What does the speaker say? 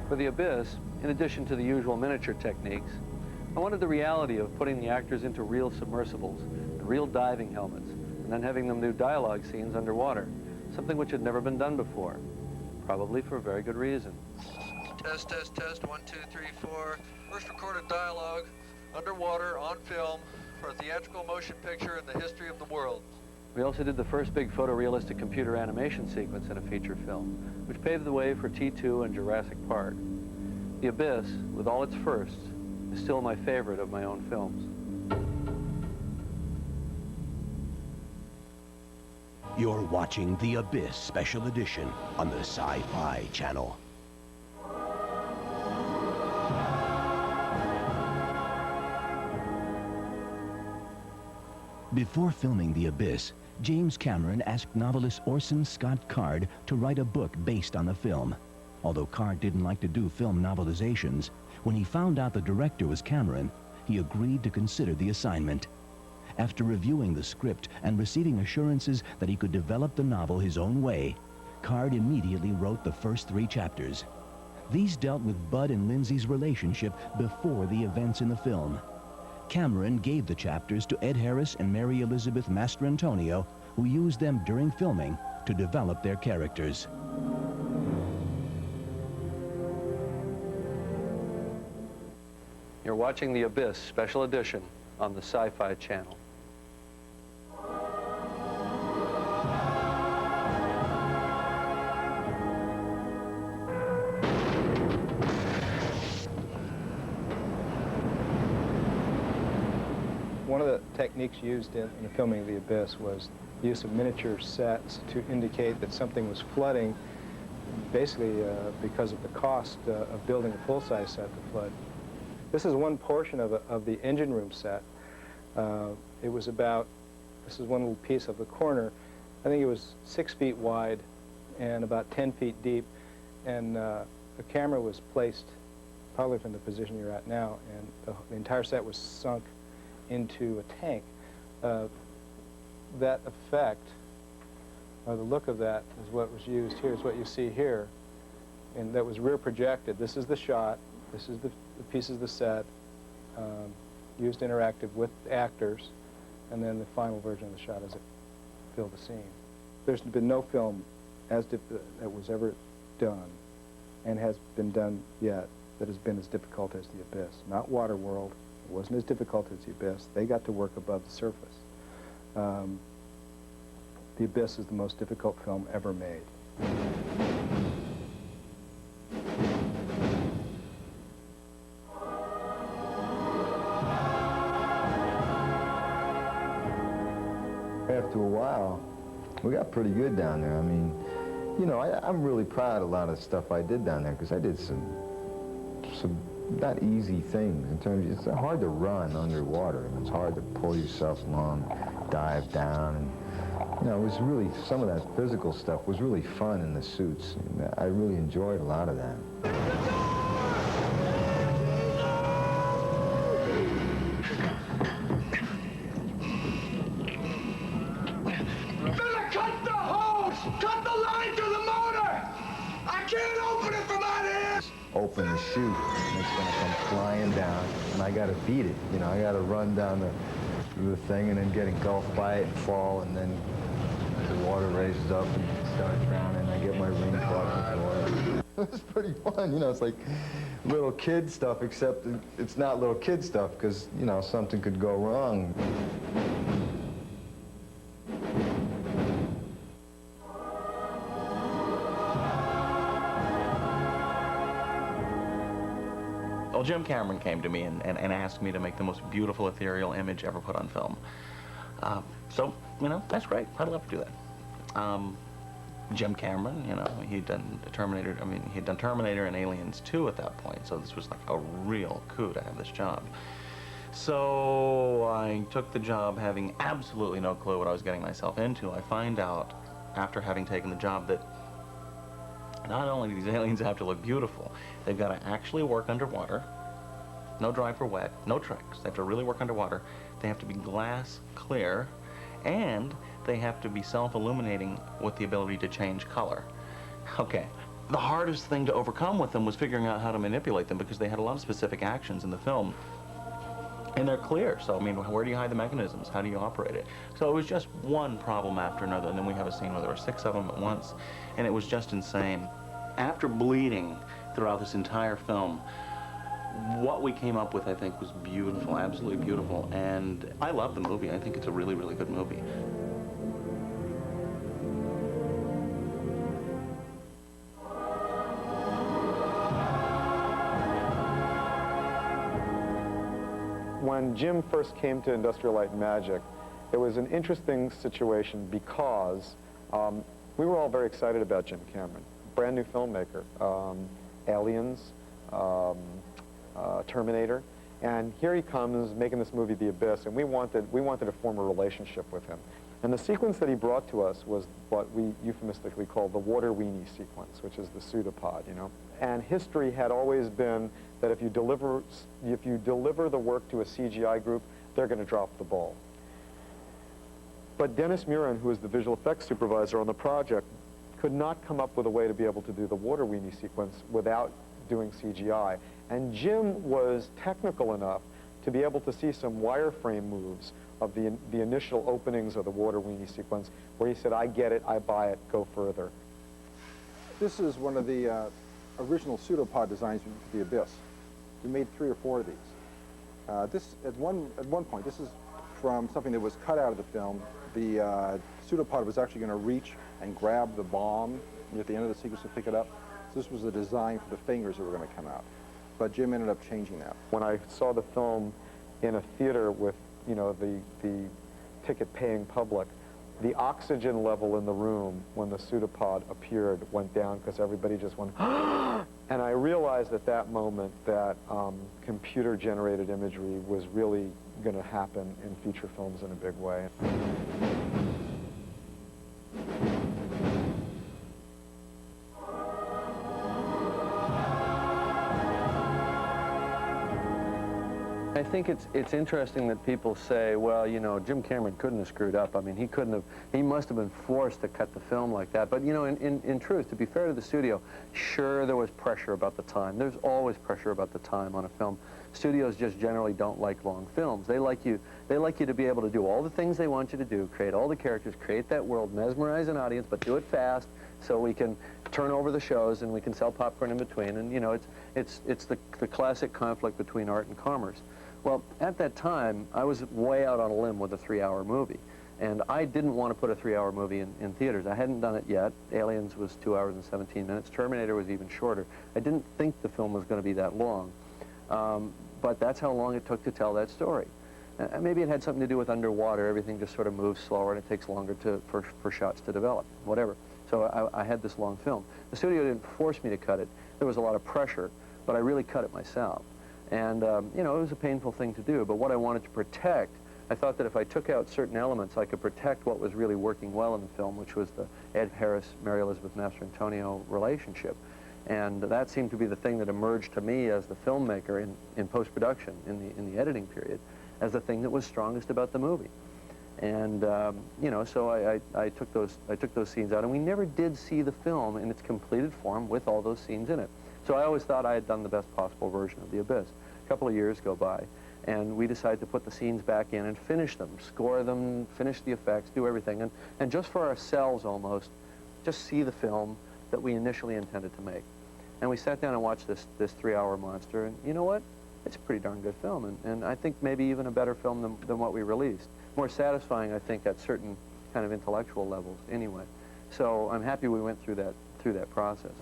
For The Abyss, in addition to the usual miniature techniques, I wanted the reality of putting the actors into real submersibles and real diving helmets, and then having them do dialogue scenes underwater, something which had never been done before, probably for a very good reason. Test, test, test, 1, 2, 3, 4. First recorded dialogue, underwater, on film, for a theatrical motion picture in the history of the world. We also did the first big photorealistic computer animation sequence in a feature film, which paved the way for T2 and Jurassic Park. The Abyss, with all its firsts, is still my favorite of my own films. You're watching The Abyss Special Edition on the Sci Fi Channel. Before filming The Abyss, James Cameron asked novelist Orson Scott Card to write a book based on the film. Although Card didn't like to do film novelizations, when he found out the director was Cameron, he agreed to consider the assignment. After reviewing the script and receiving assurances that he could develop the novel his own way, Card immediately wrote the first 3 chapters. These dealt with Bud and Lindsay's relationship before the events in the film. Cameron gave the chapters to Ed Harris and Mary Elizabeth Mastrantonio, who used them during filming to develop their characters. You're watching The Abyss Special Edition on the Sci Fi Channel. One of the techniques used in the filming of The Abyss was the use of miniature sets to indicate that something was flooding, basically because of the cost of building a full-size set to flood. This is one portion of the engine room set. It was about, this is one little piece of the corner, I think it was 6 feet wide and about 10 feet deep, and the camera was placed probably from the position you're at now, and the entire set was sunk into a tank. That effect, or the look of that, is what was used here, is what you see here, and that was rear projected. This is the shot, this is the pieces of the set, used interactive with actors, and then the final version of the shot as it filled the scene. There's been no film that was ever done, and has been done yet, that has been as difficult as The Abyss. Not Waterworld. It wasn't as difficult as The Abyss. They got to work above the surface. The Abyss is the most difficult film ever made. After a while, we got pretty good down there. I mean, you know, I'm really proud of a lot of the stuff I did down there, because I did some not easy things in terms of, it's hard to run underwater, and it's hard to pull yourself along, dive down, and you know, it was really, some of that physical stuff was really fun in the suits. And I really enjoyed a lot of that. Better cut the hose! Cut the line to the motor! I can't open it from out here! Open the chute, and it's gonna come flying down, and I gotta beat it. You know, I gotta run down the thing and then get engulfed by it and fall, and then the water raises up and starts drowning, and I get my ring caught in the water. It's pretty fun, you know, it's like little kid stuff, except it's not little kid stuff, because, you know, something could go wrong. Well, Jim Cameron came to me and asked me to make the most beautiful ethereal image ever put on film. So, you know, that's great. I'd love to do that. Jim Cameron, you know, he'd done Terminator, I mean, he'd done Terminator and Aliens 2 at that point, so this was like a real coup to have this job. So I took the job having absolutely no clue what I was getting myself into. I find out, after having taken the job, that not only do these aliens have to look beautiful, they've got to actually work underwater, no dry for wet, no tricks. They have to really work underwater. They have to be glass clear, and they have to be self-illuminating with the ability to change color. Okay, the hardest thing to overcome with them was figuring out how to manipulate them, because they had a lot of specific actions in the film. And they're clear, so I mean, where do you hide the mechanisms? How do you operate it? So it was just one problem after another, and then we have a scene where there were 6 of them at once, and it was just insane. After bleeding throughout this entire film, what we came up with, I think, was beautiful, absolutely beautiful, and I love the movie. I think it's a really, really good movie. When Jim first came to Industrial Light and Magic, it was an interesting situation because we were all very excited about Jim Cameron, brand new filmmaker, Aliens, Terminator, and here he comes making this movie, The Abyss, and we wanted to form a relationship with him. And the sequence that he brought to us was what we euphemistically call the water weenie sequence, which is the pseudopod, you know. And history had always been that if you deliver the work to a CGI group, they're going to drop the ball. But Dennis Muren, who is the visual effects supervisor on the project, could not come up with a way to be able to do the water weenie sequence without doing CGI. And Jim was technical enough to be able to see some wireframe moves of the initial openings of the water weenie sequence, where he said, I get it, I buy it, go further. This is one of the original pseudopod designs for The Abyss. We made 3 or 4 of these. This, at one point, this is from something that was cut out of the film. The pseudopod was actually going to reach and grab the bomb at the end of the sequence to pick it up. So this was the design for the fingers that were going to come out. But Jim ended up changing that. When I saw the film in a theater with, you know, the ticket-paying public, the oxygen level in the room when the pseudopod appeared went down because everybody just went, and I realized at that moment that computer-generated imagery was really going to happen in feature films in a big way. I think it's interesting that people say, well, you know, Jim Cameron couldn't have screwed up. I mean, he must have been forced to cut the film like that. But, you know, in truth, to be fair to the studio, sure, there was pressure about the time. There's always pressure about the time on a film. Studios just generally don't like long films. They like you to be able to do all the things they want you to do, create all the characters, create that world, mesmerize an audience, but do it fast so we can turn over the shows and we can sell popcorn in between. And, you know, it's the classic conflict between art and commerce. Well, at that time, I was way out on a limb with a 3-hour movie. And I didn't want to put a 3-hour movie in theaters. I hadn't done it yet. Aliens was 2 hours and 17 minutes. Terminator was even shorter. I didn't think the film was going to be that long. But that's how long it took to tell that story. Maybe it had something to do with underwater. Everything just sort of moves slower and it takes longer for shots to develop, whatever. So I had this long film. The studio didn't force me to cut it. There was a lot of pressure, but I really cut it myself. And, you know, it was a painful thing to do, but what I wanted to protect, I thought that if I took out certain elements, I could protect what was really working well in the film, which was the Ed Harris, Mary Elizabeth Mastrantonio relationship. And that seemed to be the thing that emerged to me as the filmmaker in post-production, in the editing period, as the thing that was strongest about the movie. And, you know, so I took those scenes out, and we never did see the film in its completed form with all those scenes in it. So I always thought I had done the best possible version of The Abyss. A couple of years go by, and we decided to put the scenes back in and finish them, score them, finish the effects, do everything, and just for ourselves almost, just see the film that we initially intended to make. And we sat down and watched this 3-hour monster, and you know what? It's a pretty darn good film, and I think maybe even a better film than what we released. More satisfying, I think, at certain kind of intellectual levels anyway. So I'm happy we went through that process.